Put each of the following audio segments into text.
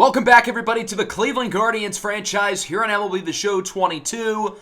Welcome back, everybody, to the Cleveland Guardians franchise here on MLB The Show 22.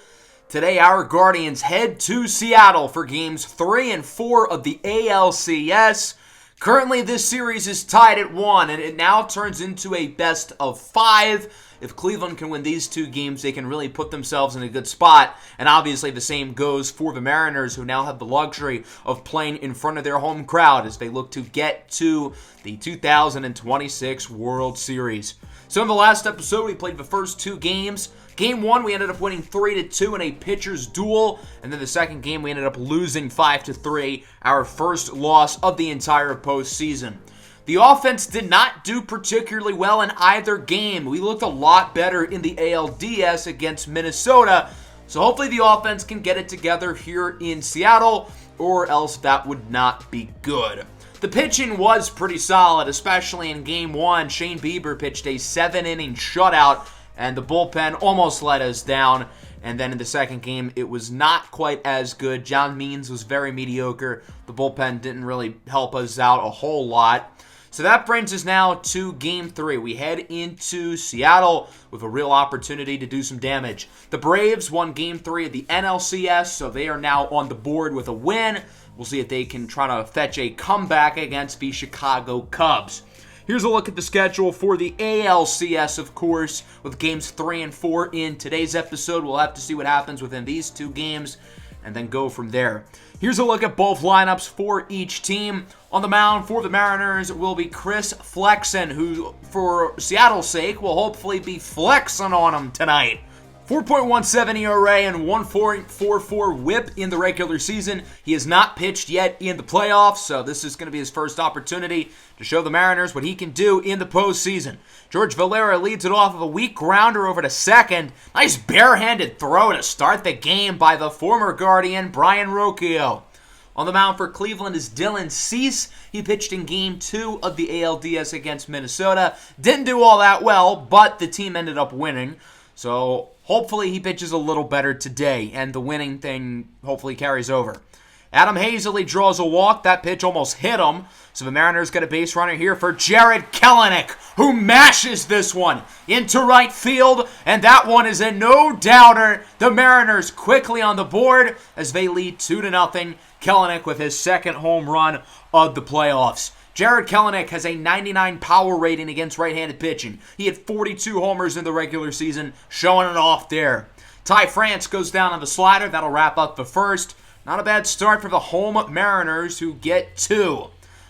Today, our Guardians head to Seattle for games 3 and 4 of the ALCS. Currently, this series is tied at 1, and it now turns into a best of 5. If Cleveland can win these two games, they can really put themselves in a good spot. And obviously, the same goes for the Mariners, who now have the luxury of playing in front of their home crowd as they look to get to the 2026 World Series. So in the last episode, we played the first two games. Game 1, we ended up winning 3-2 in a pitcher's duel. And then the second game, we ended up losing 5-3, our first loss of the entire postseason. The offense did not do particularly well in either game. We looked a lot better in the ALDS against Minnesota. So hopefully the offense can get it together here in Seattle, or else that would not be good. The pitching was pretty solid, especially in Game 1. Shane Bieber pitched a 7-inning shutout, and the bullpen almost let us down. And then in the second game, it was not quite as good. John Means was very mediocre. The bullpen didn't really help us out a whole lot. So that brings us now to Game 3. We head into Seattle with a real opportunity to do some damage. The Braves won Game 3 of the NLCS, so they are now on the board with a win. We'll see if they can try to fetch a comeback against the Chicago Cubs. Here's a look at the schedule for the ALCS, of course, with games 3 and 4 in today's episode. We'll have to see what happens within these two games and then go from there. Here's a look at both lineups for each team. On the mound for the Mariners will be Chris Flexen, who, for Seattle's sake, will hopefully be flexing on him tonight. 4.17 ERA and 1.44 whip in the regular season. He has not pitched yet in the playoffs, so this is going to be his first opportunity to show the Mariners what he can do in the postseason. George Valera leads it off of a weak grounder over to second. Nice barehanded throw to start the game by the former Guardian, Brian Rocchio. On the mound for Cleveland is Dylan Cease. He pitched in Game 2 of the ALDS against Minnesota. Didn't do all that well, but the team ended up winning. So hopefully he pitches a little better today, and the winning thing hopefully carries over. Adam Hazley draws a walk. That pitch almost hit him. So the Mariners get a base runner here for Jarred Kelenic, who mashes this one into right field, and that one is a no-doubter. The Mariners quickly on the board as they lead 2-0. Kelenic with his second home run of the playoffs. Jarred Kelenic has a 99 power rating against right-handed pitching. He had 42 homers in the regular season, showing it off there. Ty France goes down on the slider. That'll wrap up the first. Not a bad start for the home Mariners, who get 2.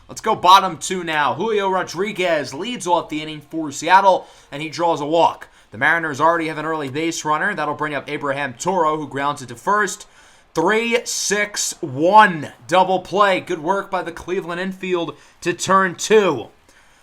Let's go bottom 2 now. Julio Rodriguez leads off the inning for Seattle, and he draws a walk. The Mariners already have an early base runner. That'll bring up Abraham Toro, who grounds it to first. 3-6-1 double play. Good work by the Cleveland infield to turn 2.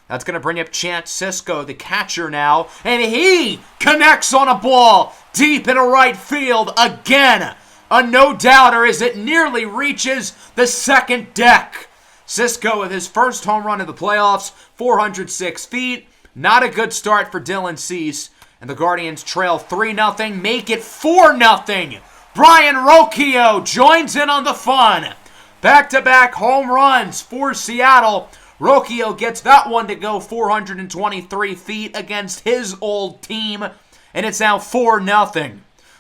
That's going to bring up Chance Sisco, the catcher now, and he connects on a ball deep into right field again. A no-doubter as it nearly reaches the second deck. Sisco with his first home run of the playoffs, 406 feet. Not a good start for Dylan Cease, and the Guardians trail 3-0, make it 4-0. Brian Rocchio joins in on the fun. Back-to-back home runs for Seattle. Rocchio gets that one to go 423 feet against his old team, and it's now 4-0.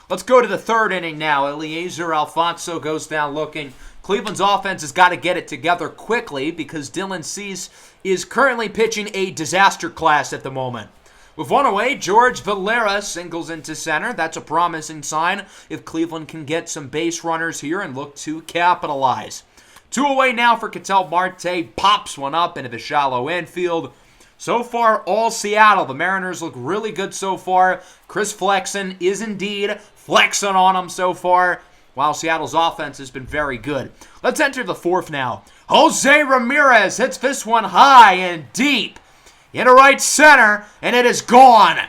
Let's go to the third inning now. Eliezer Alfonso goes down looking. Cleveland's offense has got to get it together quickly because Dylan Cease is currently pitching a disaster class at the moment. With one away, George Valera singles into center. That's a promising sign if Cleveland can get some base runners here and look to capitalize. 2 away now for Ketel Marte. Pops one up into the shallow infield. So far, all Seattle. The Mariners look really good so far. Chris Flexen is indeed flexing on them so far, while Seattle's offense has been very good. Let's enter the fourth now. Jose Ramirez hits this one high and deep into right center, and it is gone.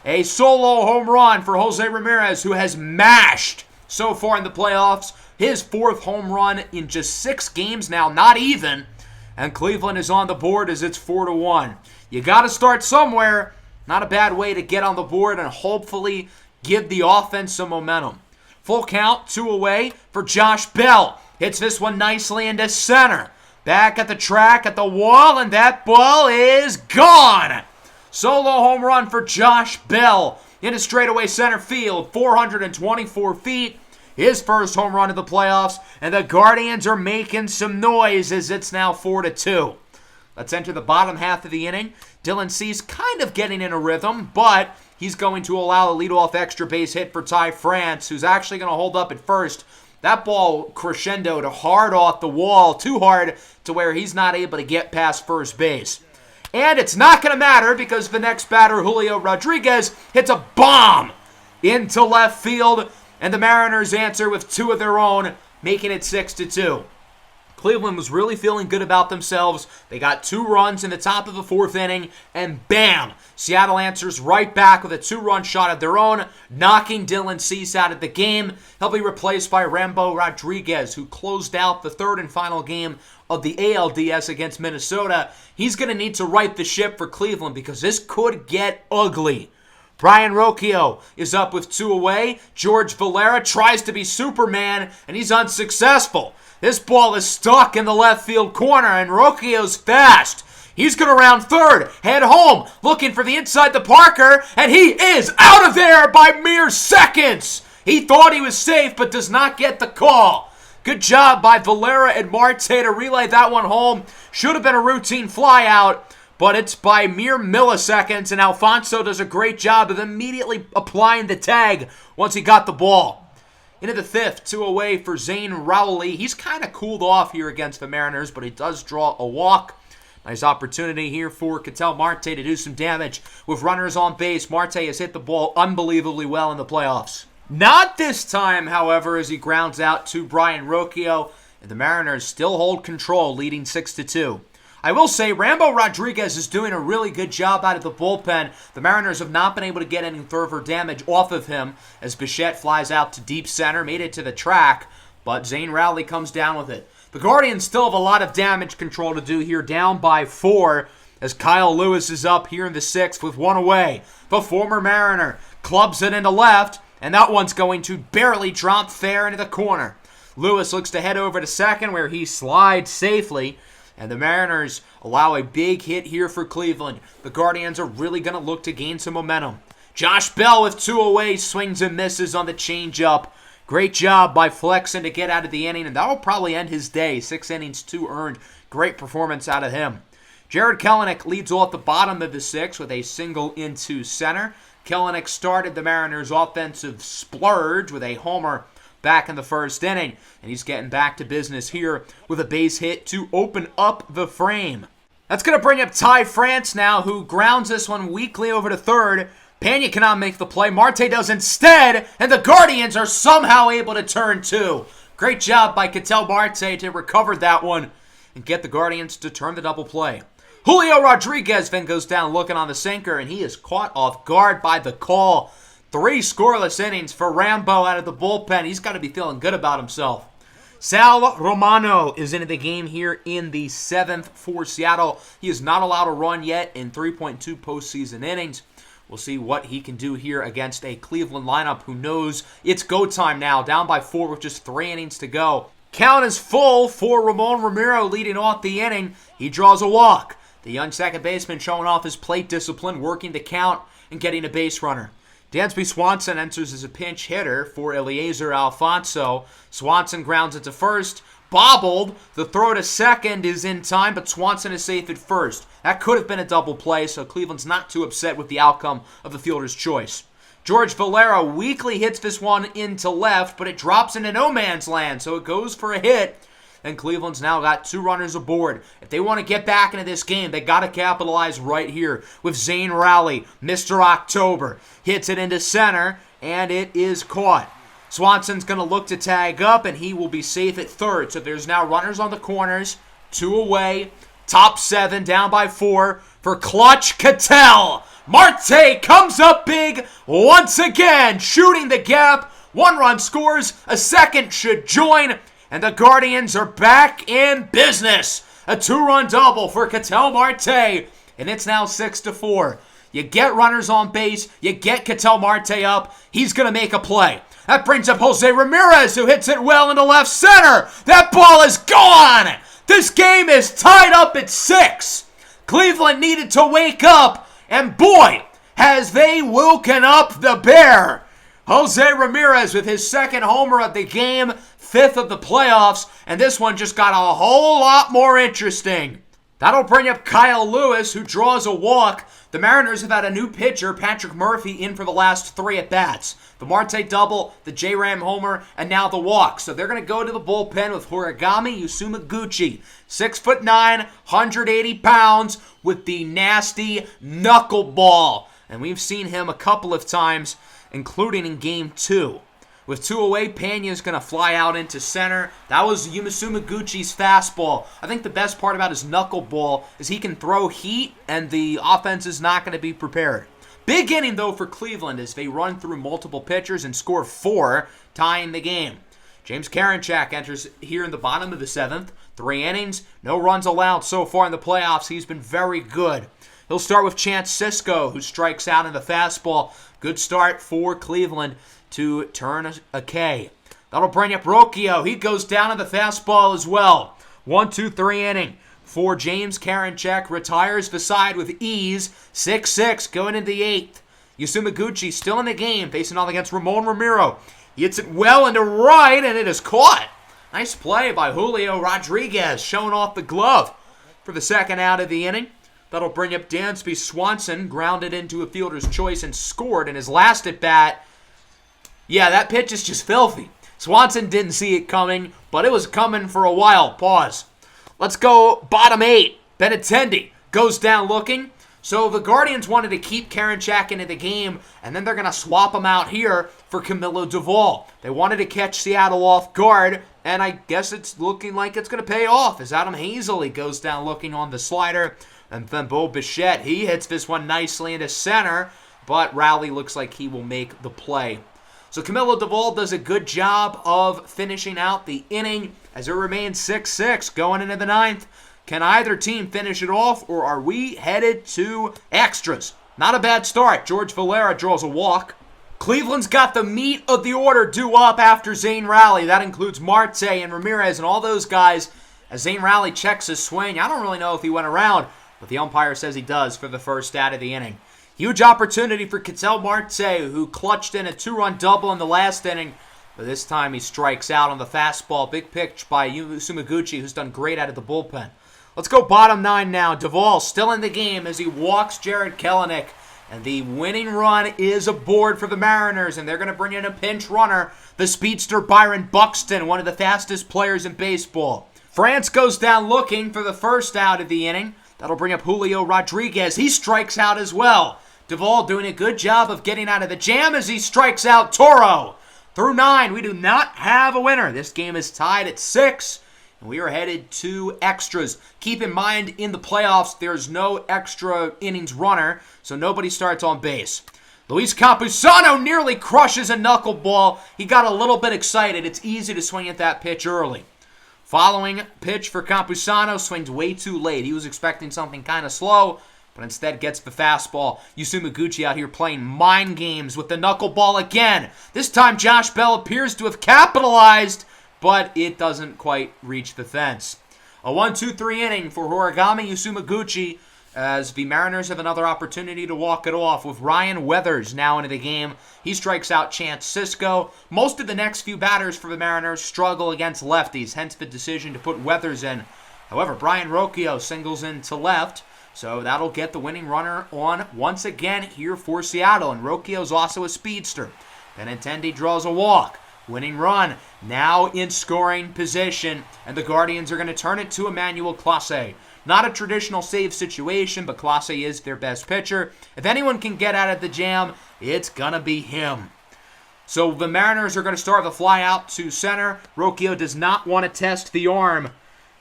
A solo home run for Jose Ramirez, who has mashed so far in the playoffs. His 4th home run in just 6 games now, not even. And Cleveland is on the board as it's 4-1. You got to start somewhere. Not a bad way to get on the board and hopefully give the offense some momentum. Full count, 2 away for Josh Bell. Hits this one nicely into center. Back at the track, at the wall, and that ball is gone. Solo home run for Josh Bell into straightaway center field, 424 feet. His first home run of the playoffs, and the Guardians are making some noise as it's now 4-2. Let's enter the bottom half of the inning. Dylan Cease kind of getting in a rhythm, but he's going to allow a leadoff extra base hit for Ty France, who's actually going to hold up at first. That ball crescendoed hard off the wall, too hard to where he's not able to get past first base. And it's not going to matter because the next batter, Julio Rodriguez, hits a bomb into left field, and the Mariners answer with two of their own, making it 6-2. Cleveland was really feeling good about themselves. They got 2 runs in the top of the 4th inning, and bam! Seattle answers right back with a 2-run shot of their own, knocking Dylan Cease out of the game. He'll be replaced by Rambo Rodriguez, who closed out the 3rd and final game of the ALDS against Minnesota. He's going to need to right the ship for Cleveland because this could get ugly. Brian Rocchio is up with 2 away. George Valera tries to be Superman, and he's unsuccessful. This ball is stuck in the left field corner, and Rocchio's fast. He's going to round third, head home, looking for the inside the Parker, and he is out of there by mere seconds. He thought he was safe, but does not get the call. Good job by Valera and Marte to relay that one home. Should have been a routine flyout, but it's by mere milliseconds, and Alfonso does a great job of immediately applying the tag once he got the ball. Into the 5th, 2 away for Zane Rowley. He's kind of cooled off here against the Mariners, but he does draw a walk. Nice opportunity here for Ketel Marte to do some damage. With runners on base, Marte has hit the ball unbelievably well in the playoffs. Not this time, however, as he grounds out to Brian Rocchio, and the Mariners still hold control, leading 6-2. I will say Rambo Rodriguez is doing a really good job out of the bullpen. The Mariners have not been able to get any further damage off of him as Bichette flies out to deep center, made it to the track, but Zane Rowley comes down with it. The Guardians still have a lot of damage control to do here, down by 4 as Kyle Lewis is up here in the 6th with 1 away. The former Mariner clubs it into left, and that one's going to barely drop fair into the corner. Lewis looks to head over to second where he slides safely, and the Mariners allow a big hit here for Cleveland. The Guardians are really going to look to gain some momentum. Josh Bell with 2 away, swings and misses on the changeup. Great job by Flexen to get out of the inning, and that will probably end his day. 6 innings, 2 earned. Great performance out of him. Jared Kelenic leads off the bottom of the 6th with a single into center. Kelenic started the Mariners' offensive splurge with a homer back in the 1st inning, and he's getting back to business here with a base hit to open up the frame. That's going to bring up Ty France now, who grounds this one weakly over to 3rd. Pena cannot make the play. Marte does instead, and the Guardians are somehow able to turn 2. Great job by Ketel Marte to recover that one and get the Guardians to turn the double play. Julio Rodriguez then goes down looking on the sinker, and he is caught off guard by the call. 3 scoreless innings for Rambo out of the bullpen. He's got to be feeling good about himself. Sal Romano is into the game here in the 7th for Seattle. He is not allowed to run yet in 3.2 postseason innings. We'll see what he can do here against a Cleveland lineup who knows it's go time now, down by 4 with just 3 innings to go. Count is full for Ramon Romero leading off the inning. He draws a walk. The young second baseman showing off his plate discipline, working the count and getting a base runner. Dansby Swanson enters as a pinch hitter for Eliezer Alfonso. Swanson grounds it to first. Bobbled. The throw to second is in time, but Swanson is safe at first. That could have been a double play, so Cleveland's not too upset with the outcome of the fielder's choice. George Valera weakly hits this one into left, but it drops into no man's land, so it goes for a hit. And Cleveland's now got 2 runners aboard. If they want to get back into this game, they got to capitalize right here with Zane Rowley. Mr. October hits it into center, and it is caught. Swanson's going to look to tag up, and he will be safe at 3rd. So there's now runners on the corners, 2 away, top 7, down by 4 for Clutch Ketel. Marte comes up big once again, shooting the gap. 1 run scores, a second should join, and the Guardians are back in business. A 2-run double for Ketel Marte, and it's now 6-4. You get runners on base, you get Ketel Marte up, he's going to make a play. That brings up Jose Ramirez, who hits it well into left center. That ball is gone. This game is tied up at 6. Cleveland needed to wake up, And boy, has they woken up the bear. Jose Ramirez with his second homer of the game, fifth of the playoffs, and this one just got a whole lot more interesting. That'll bring up Kyle Lewis, who draws a walk. The Mariners have had a new pitcher, Patrick Murphy, in for the last 3 at-bats. The Marte double, the J-Ram homer, and now the walk. So they're going to go to the bullpen with Horigami Yasumaguchi, 6'9", 180 pounds, with the nasty knuckleball. And we've seen him a couple of times, including in Game 2. With 2 away, Pena's going to fly out into center. That was Yasumaguchi's fastball. I think the best part about his knuckleball is he can throw heat, and the offense is not going to be prepared. Big inning, though, for Cleveland as they run through multiple pitchers and score 4, tying the game. James Karinchak enters here in the bottom of the 7th. 3 innings, no runs allowed so far in the playoffs. He's been very good. He'll start with Chance Sisco, who strikes out in the fastball. Good start for Cleveland to turn a K. That'll bring up Rocchio. He goes down to the fastball as well. 1-2-3 inning for James Karinchak. Retires the side with ease. 6-6 going into the 8th. Yasumaguchi still in the game, facing off against Ramon Ramiro. He hits it well into right, and it is caught. Nice play by Julio Rodriguez, showing off the glove for the second out of the inning. That'll bring up Dansby Swanson, grounded into a fielder's choice and scored in his last at-bat. Yeah, that pitch is just filthy. Swanson didn't see it coming, but it was coming for a while. Pause. Let's go bottom 8. Benintendi goes down looking. So the Guardians wanted to keep Karinchak into the game, and then they're going to swap him out here for Camilo Doval. They wanted to catch Seattle off guard, and I guess it's looking like it's going to pay off as Adam Haseley goes down looking on the slider. And then Bo Bichette, he hits this one nicely into center, but Rowley looks like he will make the play. So Camilo Doval does a good job of finishing out the inning as it remains 6-6 going into the 9th. Can either team finish it off, or are we headed to extras? Not a bad start. George Valera draws a walk. Cleveland's got the meat of the order due up after Zane Rowley. That includes Marte and Ramirez and all those guys. As Zane Rowley checks his swing, I don't really know if he went around, but the umpire says he does for the first out of the inning. Huge opportunity for Ketel Marte, who clutched in a 2-run double in the last inning. But this time he strikes out on the fastball. Big pitch by Yasumaguchi, who's done great out of the bullpen. Let's go bottom 9 now. Doval still in the game as he walks Jared Kelenic. And the winning run is aboard for the Mariners, and they're going to bring in a pinch runner, the speedster Byron Buxton, one of the fastest players in baseball. France goes down looking for the first out of the inning. That'll bring up Julio Rodriguez. He strikes out as well. Doval doing a good job of getting out of the jam as he strikes out Toro. Through 9, we do not have a winner. This game is tied at 6, and we are headed to extras. Keep in mind, in the playoffs, there's no extra innings runner, so nobody starts on base. Luis Campusano nearly crushes a knuckleball. He got a little bit excited. It's easy to swing at that pitch early. Following pitch for Campusano, swings way too late. He was expecting something kind of slow, but instead gets the fastball. Yasumaguchi out here playing mind games with the knuckleball again. This time Josh Bell appears to have capitalized, but it doesn't quite reach the fence. A 1-2-3 inning for Horigami Yasumaguchi as the Mariners have another opportunity to walk it off with Ryan Weathers now into the game. He strikes out Chance Sisco. Most of the next few batters for the Mariners struggle against lefties, hence the decision to put Weathers in. However, Brian Rocchio singles in to left, so that'll get the winning runner on once again here for Seattle. And Rocchio's also a speedster. Benintendi draws a walk. Winning run now in scoring position, and the Guardians are going to turn it to Emmanuel Clase. Not a traditional save situation, but Clase is their best pitcher. If anyone can get out of the jam, it's going to be him. So the Mariners are going to start the fly out to center. Rocchio does not want to test the arm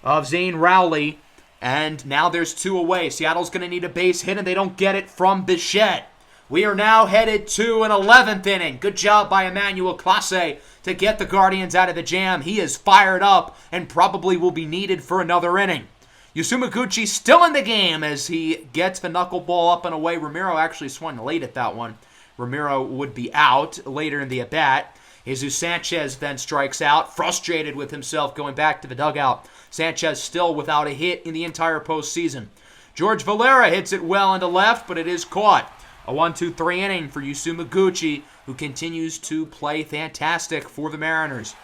of Zane Rowley, and now there's 2 away. Seattle's going to need a base hit, and they don't get it from Bichette. We are now headed to an 11th inning. Good job by Emmanuel Clase to get the Guardians out of the jam. He is fired up and probably will be needed for another inning. Yasumaguchi still in the game as he gets the knuckleball up and away. Ramiro actually swung late at that one. Ramiro would be out later in the at-bat. Jesus Sanchez then strikes out, frustrated with himself going back to the dugout. Sanchez still without a hit in the entire postseason. George Valera hits it well into left, but it is caught. A 1-2-3 inning for Yasumaguchi, who continues to play fantastic for the Mariners.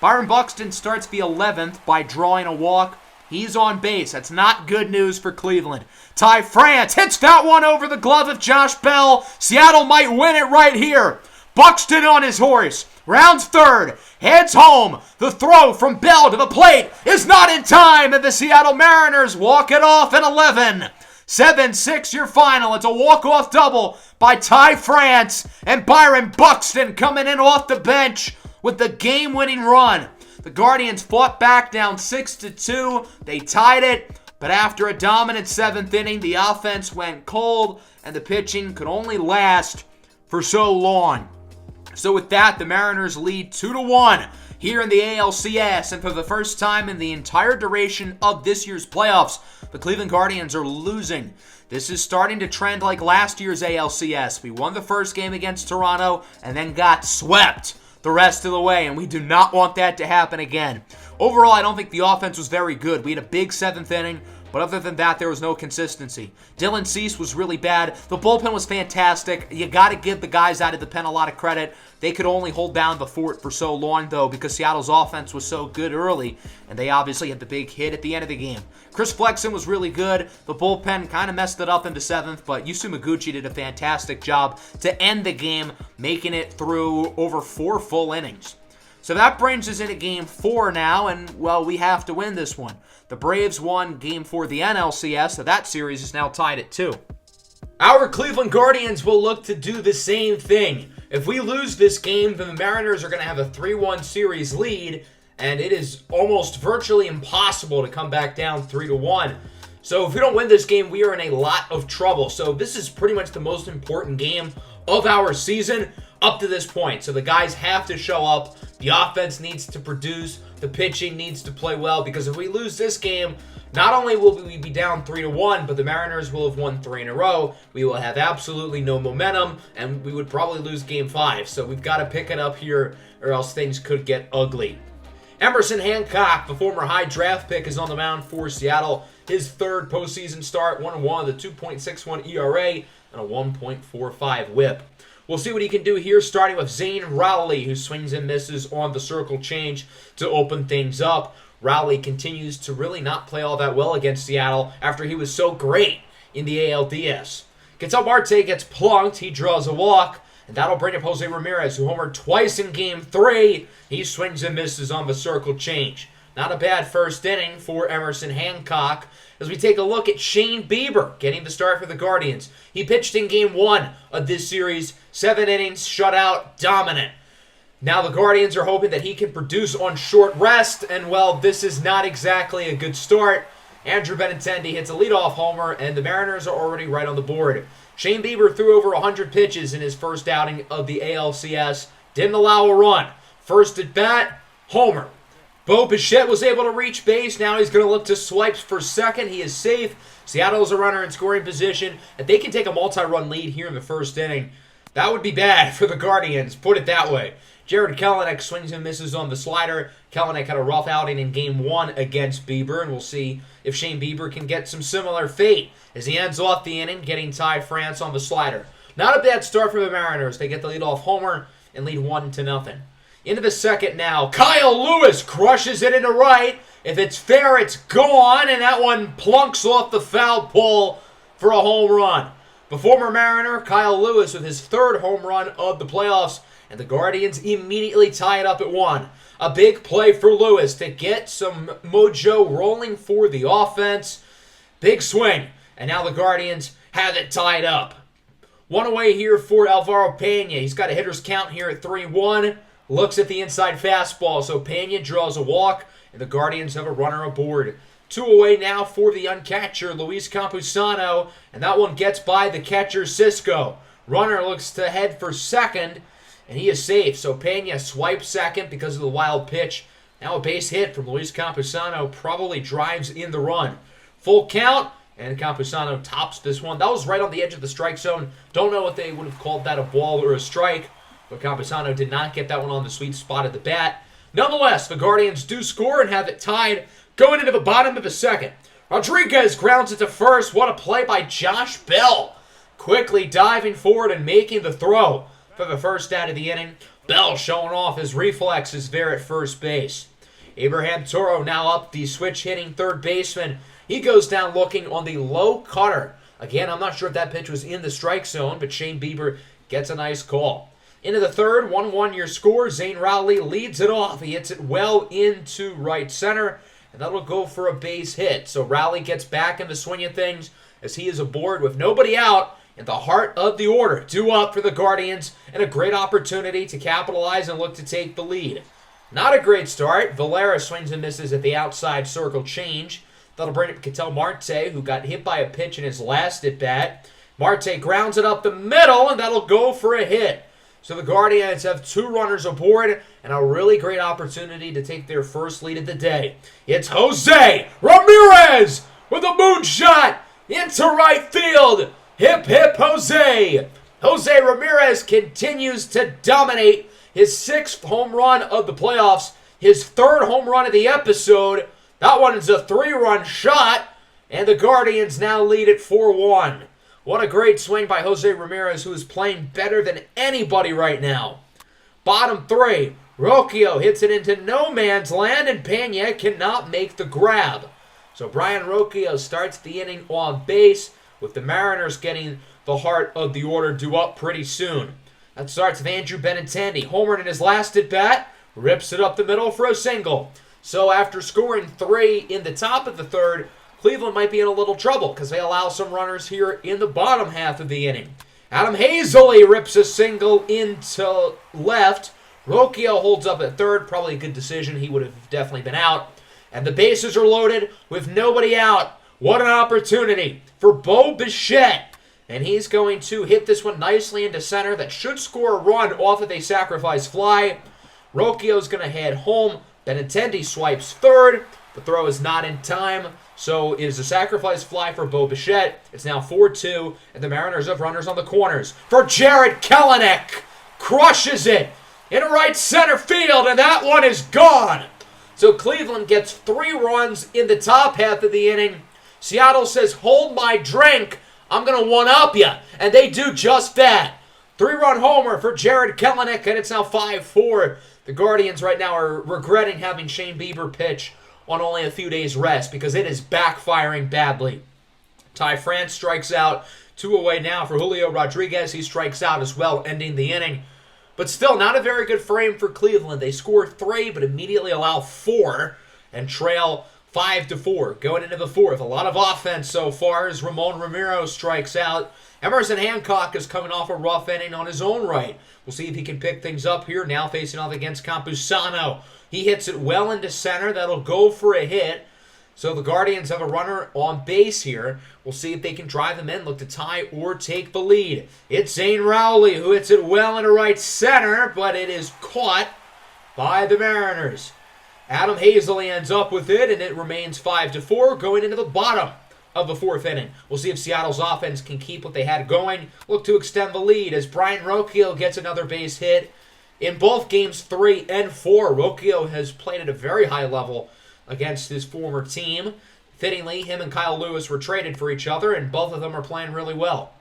Byron Buxton starts the 11th by drawing a walk. He's on base. That's not good news for Cleveland. Ty France hits that one over the glove of Josh Bell. Seattle might win it right here. Buxton on his horse. Rounds third. Heads home. The throw from Bell to the plate is not in time, and the Seattle Mariners walk it off at 11. 7-6 your final. It's a walk-off double by Ty France, and Byron Buxton coming in off the bench with the game-winning run. The Guardians fought back down 6-2. They tied it, but after a dominant 7th inning, the offense went cold, and the pitching could only last for so long. So with that, the Mariners lead 2-1 here in the ALCS, and for the first time in the entire duration of this year's playoffs, the Cleveland Guardians are losing. This is starting to trend like last year's ALCS. We won the first game against Toronto and then got swept the rest of the way, and we do not want that to happen again. Overall, I don't think the offense was very good. We had a big 7th inning, but other than that, there was no consistency. Dylan Cease was really bad. The bullpen was fantastic. You got to give the guys out of the pen a lot of credit. They could only hold down the fort for so long, though, because Seattle's offense was so good early, and they obviously had the big hit at the end of the game. Chris Flexen was really good. The bullpen kind of messed it up in the 7th, but Yasumaguchi did a fantastic job to end the game, making it through over 4 full innings. So that brings us into Game 4 now, and, well, we have to win this one. The Braves won Game 4 of the NLCS, so that series is now tied at 2. Our Cleveland Guardians will look to do the same thing. If we lose this game, then the Mariners are going to have a 3-1 series lead, and it is almost virtually impossible to come back down 3-1. So if we don't win this game, we are in a lot of trouble. So this is pretty much the most important game of our season up to this point. So the guys have to show up. The offense needs to produce. The pitching needs to play well, because if we lose this game, not only will we be down 3-1, but the Mariners will have won 3 in a row. We will have absolutely no momentum, and we would probably lose Game 5. So we've got to pick it up here, or else things could get ugly. Emerson Hancock, the former high draft pick, is on the mound for Seattle. His 3rd postseason start, 1-1 with a 2.61 ERA and a 1.45 whip. We'll see what he can do here, starting with Zane Rowley, who swings and misses on the circle change to open things up. Rowley continues to really not play all that well against Seattle after he was so great in the ALDS. Ketel Marte gets plunked. He draws a walk, and that'll bring up Jose Ramirez, who homered twice in Game 3. He swings and misses on the circle change. Not a bad first inning for Emerson Hancock. As we take a look at Shane Bieber getting the start for the Guardians. He pitched in Game 1 of this series. 7 innings, shutout, dominant. Now the Guardians are hoping that he can produce on short rest, and, well, this is not exactly a good start. Andrew Benintendi hits a leadoff homer, and the Mariners are already right on the board. Shane Bieber threw over 100 pitches in his first outing of the ALCS. Didn't allow a run. First at bat, homer. Bo Bichette was able to reach base. Now he's going to look to swipes for second. He is safe. Seattle's a runner in scoring position. If they can take a multi-run lead here in the first inning, that would be bad for the Guardians, put it that way. Jared Kelenic swings and misses on the slider. Kelenic had a rough outing in Game 1 against Bieber, and we'll see if Shane Bieber can get some similar fate as he ends off the inning, getting Ty France on the slider. Not a bad start for the Mariners. They get the leadoff homer and lead 1-0. Into the second now. Kyle Lewis crushes it into right. If it's fair, it's gone, and that one plunks off the foul pole for a home run. The former Mariner, Kyle Lewis, with his 3rd home run of the playoffs, and the Guardians immediately tie it up at 1. A big play for Lewis to get some mojo rolling for the offense. Big swing, and now the Guardians have it tied up. One away here for Alvaro Pena. He's got a hitter's count here at 3-1. Looks at the inside fastball, so Pena draws a walk, and the Guardians have a runner aboard. 2 away now for the uncatcher, Luis Campusano, and that one gets by the catcher, Cisco. Runner looks to head for second, and he is safe. So Pena swipes second because of the wild pitch. Now a base hit from Luis Campusano probably drives in the run. Full count, and Campusano tops this one. That was right on the edge of the strike zone. Don't know if they would have called that a ball or a strike, but Campusano did not get that one on the sweet spot at the bat. Nonetheless, the Guardians do score and have it tied going into the bottom of the second. Rodriguez grounds it to first. What a play by Josh Bell. Quickly diving forward and making the throw for the first out of the inning. Bell showing off his reflexes there at first base. Abraham Toro now up, the switch-hitting third baseman. He goes down looking on the low cutter. Again, I'm not sure if that pitch was in the strike zone, but Shane Bieber gets a nice call. Into the third, 1-1 your score. Zane Rowley leads it off. He hits it well into right center, and that'll go for a base hit. So Rowley gets back in the swing of things as he is aboard with nobody out in the heart of the order. 2 up for the Guardians, and a great opportunity to capitalize and look to take the lead. Not a great start. Valera swings and misses at the outside circle change. That'll bring up Ketel Marte, who got hit by a pitch in his last at-bat. Marte grounds it up the middle, and that'll go for a hit. So the Guardians have 2 runners aboard, and a really great opportunity to take their first lead of the day. It's Jose Ramirez with a moonshot into right field. Hip, hip, Jose. Jose Ramirez continues to dominate. His 6th home run of the playoffs, his 3rd home run of the episode. That one is a 3-run shot, and the Guardians now lead at 4-1. What a great swing by Jose Ramirez, who is playing better than anybody right now. Bottom 3, Rocchio hits it into no man's land, and Pena cannot make the grab. So Brian Rocchio starts the inning on base, with the Mariners getting the heart of the order due up pretty soon. That starts with Andrew Benintendi. Homered in his last at-bat, rips it up the middle for a single. So after scoring 3 in the top of the 3rd, Cleveland might be in a little trouble because they allow some runners here in the bottom half of the inning. Adam Hazley rips a single into left. Rocchio holds up at 3rd. Probably a good decision. He would have definitely been out. And the bases are loaded with nobody out. What an opportunity for Bo Bichette. And he's going to hit this one nicely into center. That should score a run off of a sacrifice fly. Rocchio's going to head home. Benintendi swipes 3rd. The throw is not in time. So it is a sacrifice fly for Bo Bichette. It's now 4-2. And the Mariners have runners on the corners. For Jared Kelenic. Crushes it in right center field. And that one is gone. So Cleveland gets 3 runs in the top half of the inning. Seattle says, hold my drink. I'm going to one-up you. And they do just that. 3-run homer for Jared Kelenic, and it's now 5-4. The Guardians right now are regretting having Shane Bieber pitch on only a few days' rest because it is backfiring badly. Ty France strikes out. 2 away now for Julio Rodriguez. He strikes out as well, ending the inning. But still, not a very good frame for Cleveland. They score 3, but immediately allow 4 and trail 5-4. Going into the 4th, a lot of offense so far as Ramon Ramiro strikes out. Emerson Hancock is coming off a rough inning on his own right. We'll see if he can pick things up here. Now facing off against Campusano. He hits it well into center. That'll go for a hit. So the Guardians have a runner on base here. We'll see if they can drive him in, look to tie or take the lead. It's Zane Rowley who hits it well into right center, but it is caught by the Mariners. Adam Hazley ends up with it, and it remains 5-4 going into the bottom of the 4th inning. We'll see if Seattle's offense can keep what they had going. Look to extend the lead as Brian Rocchio gets another base hit. In both games 3 and 4, Rocchio has played at a very high level against his former team. Fittingly, him and Kyle Lewis were traded for each other, and both of them are playing really well.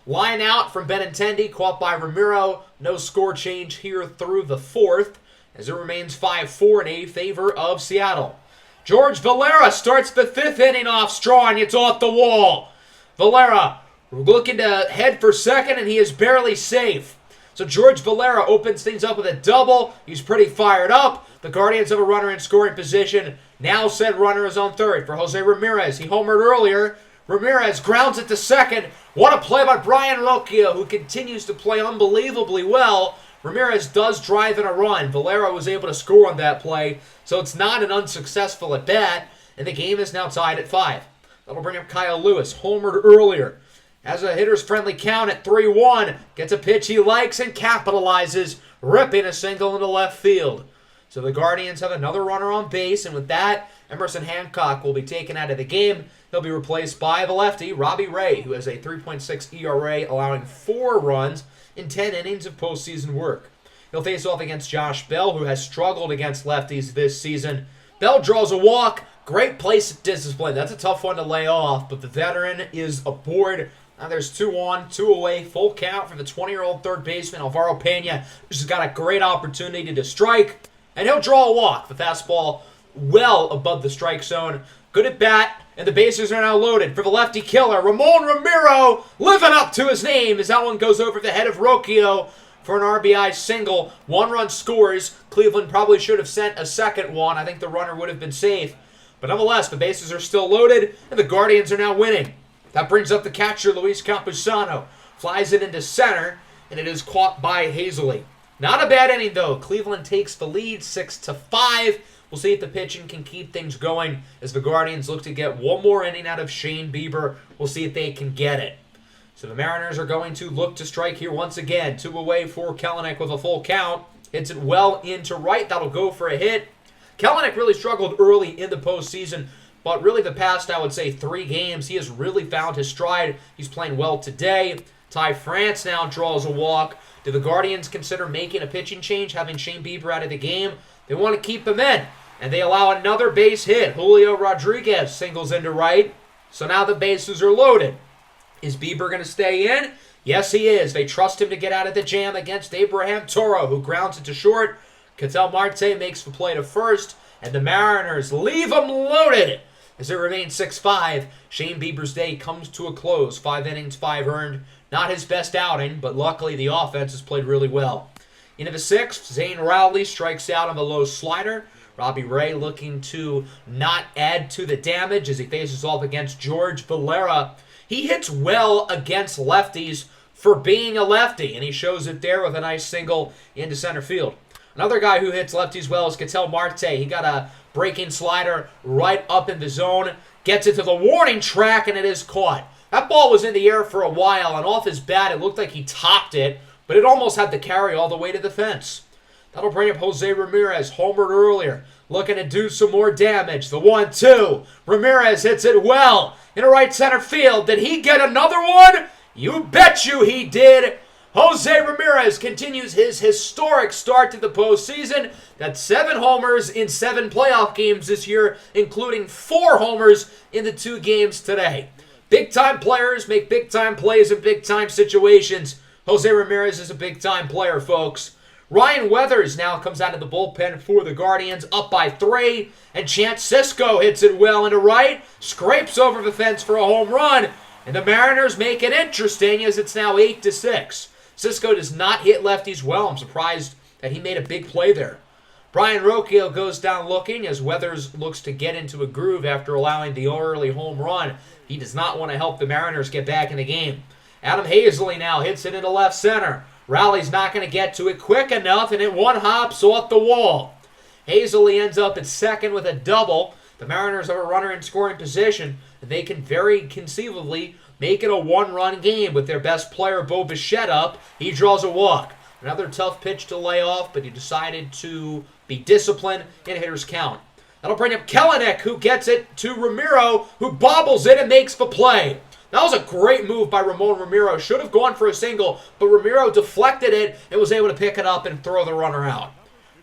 Line out from Benintendi, caught by Ramiro. No score change here through the 4th, as it remains 5-4 in favor of Seattle. George Valera starts the 5th inning off strong. It's off the wall. Valera looking to head for second, and he is barely safe. So George Valera opens things up with a double. He's pretty fired up. The Guardians have a runner in scoring position. Now said runner is on 3rd for Jose Ramirez. He homered earlier. Ramirez grounds it to second. What a play by Brian Rocchio, who continues to play unbelievably well. Ramirez does drive in a run. Valera was able to score on that play, so it's not an unsuccessful at-bat, and the game is now tied at 5. That'll bring up Kyle Lewis, homered earlier. Has a hitter's friendly count at 3-1. Gets a pitch he likes and capitalizes, ripping a single into left field. So the Guardians have another runner on base, and with that, Emerson Hancock will be taken out of the game. He'll be replaced by the lefty, Robbie Ray, who has a 3.6 ERA, allowing 4 runs in 10 innings of postseason work. He'll face off against Josh Bell, who has struggled against lefties this season. Bell draws a walk, Great place discipline. That's a tough one to lay off, but the veteran is aboard. Now there's 2 on, 2 away, full count for the 20-year-old third baseman, Alvaro Pena, who's just got a great opportunity to strike, and he'll draw a walk. The fastball well above the strike zone. Good at bat, and the bases are now loaded for the lefty killer. Ramon Ramiro living up to his name as that one goes over the head of Rocchio for an RBI single. 1 run scores. Cleveland probably should have sent a second one. I think the runner would have been safe. But nonetheless, the bases are still loaded, and the Guardians are now winning. That brings up the catcher, Luis Campusano. Flies it into center, and it is caught by Hazley. Not a bad inning, though. Cleveland takes the lead 6-5. We'll see if the pitching can keep things going as the Guardians look to get one more inning out of Shane Bieber. We'll see if they can get it. So the Mariners are going to look to strike here once again. 2 away for Kelenic with a full count. Hits it well into right. That'll go for a hit. Kelenic really struggled early in the postseason, but really the past, I would say, 3 games, he has really found his stride. He's playing well today. Ty France now draws a walk. Do the Guardians consider making a pitching change, having Shane Bieber out of the game? They want to keep him in. And they allow another base hit. Julio Rodriguez singles into right. So now the bases are loaded. Is Bieber going to stay in? Yes, he is. They trust him to get out of the jam against Abraham Toro, who grounds it to short. Ketel Marte makes the play to first. And the Mariners leave him loaded. As it remains 6-5, Shane Bieber's day comes to a close. 5 innings, 5 earned. Not his best outing, but luckily the offense has played really well. Into the 6th, Zane Rowley strikes out on the low slider. Robbie Ray looking to not add to the damage as he faces off against George Valera. He hits well against lefties for being a lefty, and he shows it there with a nice single into center field. Another guy who hits lefties well is Ketel Marte. He got a breaking slider right up in the zone, gets it to the warning track, and it is caught. That ball was in the air for a while, and off his bat, it looked like he topped it, but it almost had to carry all the way to the fence. That'll bring up Jose Ramirez, homered earlier, looking to do some more damage. The 1-2. Ramirez hits it well into right center field. Did he get another one? You bet you he did. Jose Ramirez continues his historic start to the postseason. That's 7 homers in 7 playoff games this year, including 4 homers in the 2 games today. Big-time players make big-time plays in big-time situations. Jose Ramirez is a big-time player, folks. Ryan Weathers now comes out of the bullpen for the Guardians, up by 3. And Chance Sisco hits it well into right, scrapes over the fence for a home run. And the Mariners make it interesting as it's now 8-6. Sisco does not hit lefties well. I'm surprised that he made a big play there. Brian Rocchio goes down looking as Weathers looks to get into a groove after allowing the early home run. He does not want to help the Mariners get back in the game. Adam Hazley now hits it into left center. Rowley's not going to get to it quick enough, and it one hops off the wall. Hazley ends up at second with a double. The Mariners have a runner in scoring position, and they can very conceivably make it a 1-run game with their best player, Bo Bichette, up. He draws a walk. Another tough pitch to lay off, but he decided to be disciplined in hitter's count. That'll bring up Kelenic, who gets it to Ramiro, who bobbles it and makes the play. That was a great move by Ramon Ramiro. Should have gone for a single, but Ramiro deflected it and was able to pick it up and throw the runner out.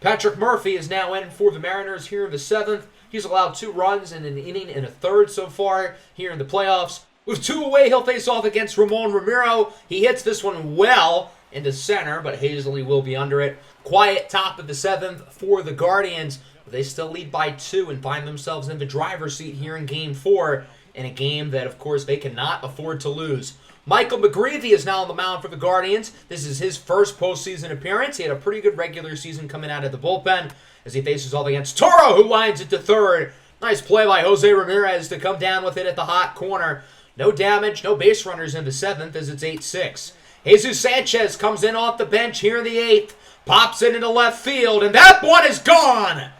Patrick Murphy is now in for the Mariners here in the 7th. He's allowed 2 runs in an inning and a third so far here in the playoffs. With 2 away, he'll face off against Ramon Ramiro. He hits this one well into center, but Hazley will be under it. Quiet top of the 7th for the Guardians. They still lead by 2 and find themselves in the driver's seat here in Game 4. In a game that, of course, they cannot afford to lose. Michael McGreevy is now on the mound for the Guardians. This is his first postseason appearance. He had a pretty good regular season coming out of the bullpen as he faces off against Toro, who lines it to third. Nice play by Jose Ramirez to come down with it at the hot corner. No damage, no base runners in the 7th as it's 8-6. Jesus Sanchez comes in off the bench here in the 8th. Pops it into left field, and that one is gone!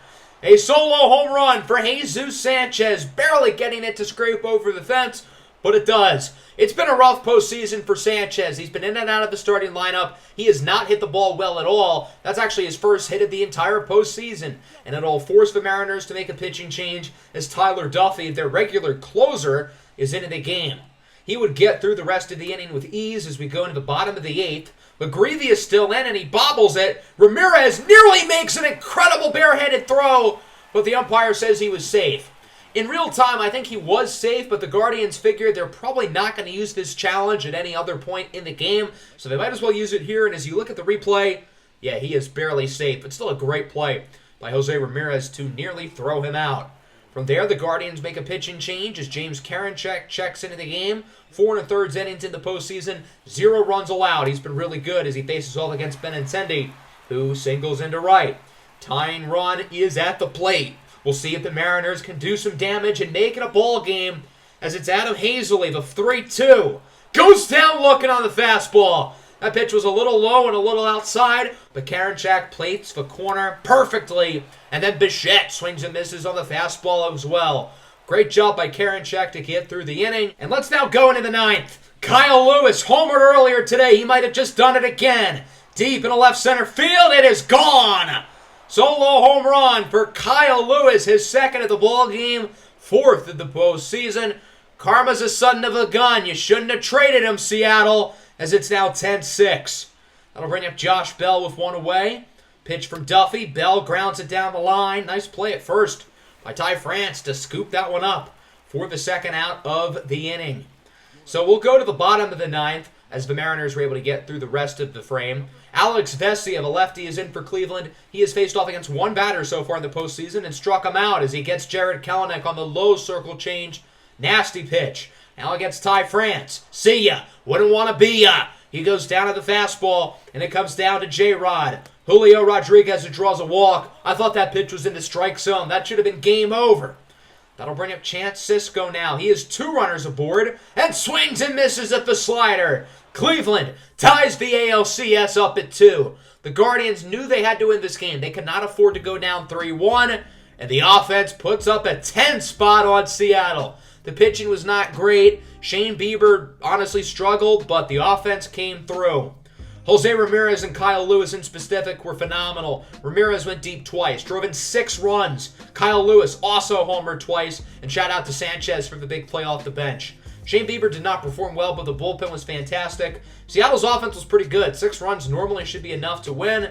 A solo home run for Jesus Sanchez, barely getting it to scrape over the fence, but it does. It's been a rough postseason for Sanchez. He's been in and out of the starting lineup. He has not hit the ball well at all. That's actually his first hit of the entire postseason, and it'll force the Mariners to make a pitching change as Tyler Duffy, their regular closer, is into the game. He would get through the rest of the inning with ease as we go into the bottom of the 8th. McGreevy is still in, and he bobbles it. Ramirez nearly makes an incredible barehanded throw, but the umpire says he was safe. In real time, I think he was safe, but the Guardians figured they're probably not going to use this challenge at any other point in the game, so they might as well use it here. And as you look at the replay, yeah, he is barely safe, but still a great play by Jose Ramirez to nearly throw him out. From there, the Guardians make a pitching change as James Karinchak checks into the game. 4 1/3 innings in the postseason, 0 runs allowed. He's been really good as he faces off against Benintendi, who singles into right. Tying run is at the plate. We'll see if the Mariners can do some damage and make it a ball game as it's Adam Hazley, the 3-2. Goes down looking on the fastball. That pitch was a little low and a little outside, but Karinchak plates the corner perfectly. And then Bichette swings and misses on the fastball as well. Great job by Karinchak to get through the inning. And let's now go into the 9th. Kyle Lewis homered earlier today. He might have just done it again. Deep in the left center field, it is gone. Solo home run for Kyle Lewis, his 2nd of the ball game, 4th of the postseason. Karma's a son of a gun. You shouldn't have traded him, Seattle, as it's now 10-6. That'll bring up Josh Bell with 1 away. Pitch from Duffy. Bell grounds it down the line. Nice play at first by Ty France to scoop that one up for the 2nd out of the inning. So we'll go to the bottom of the 9th as the Mariners were able to get through the rest of the frame. Alex Vesia, the lefty, is in for Cleveland. He has faced off against 1 batter so far in the postseason and struck him out as he gets Jared Kelenic on the low circle change. Nasty pitch. Now against Ty France. See ya. Wouldn't want to be ya. He goes down to the fastball, and it comes down to J-Rod. Julio Rodriguez who draws a walk. I thought that pitch was in the strike zone. That should have been game over. That'll bring up Chance Sisco now. He has 2 runners aboard and swings and misses at the slider. Cleveland ties the ALCS up at 2. The Guardians knew they had to win this game. They could not afford to go down 3-1, and the offense puts up a 10 spot on Seattle. The pitching was not great. Shane Bieber honestly struggled, but the offense came through. Jose Ramirez and Kyle Lewis in specific were phenomenal. Ramirez went deep twice, drove in 6 runs. Kyle Lewis also homered twice, and shout out to Sanchez for the big play off the bench. Shane Bieber did not perform well, but the bullpen was fantastic. Seattle's offense was pretty good. 6 runs normally should be enough to win,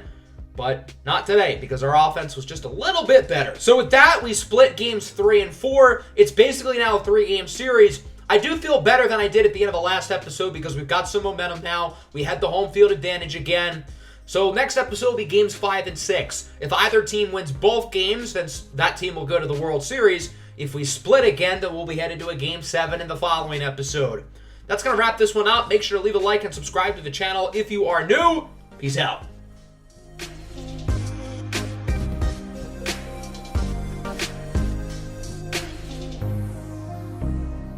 but not today because our offense was just a little bit better. So with that, we split games 3 and 4. It's basically now a 3-game series. I do feel better than I did at the end of the last episode because we've got some momentum now. We had the home field advantage again. So next episode will be games 5 and 6. If either team wins both games, then that team will go to the World Series. If we split again, then we'll be headed to a game 7 in the following episode. That's going to wrap this one up. Make sure to leave a like and subscribe to the channel if you are new. Peace out.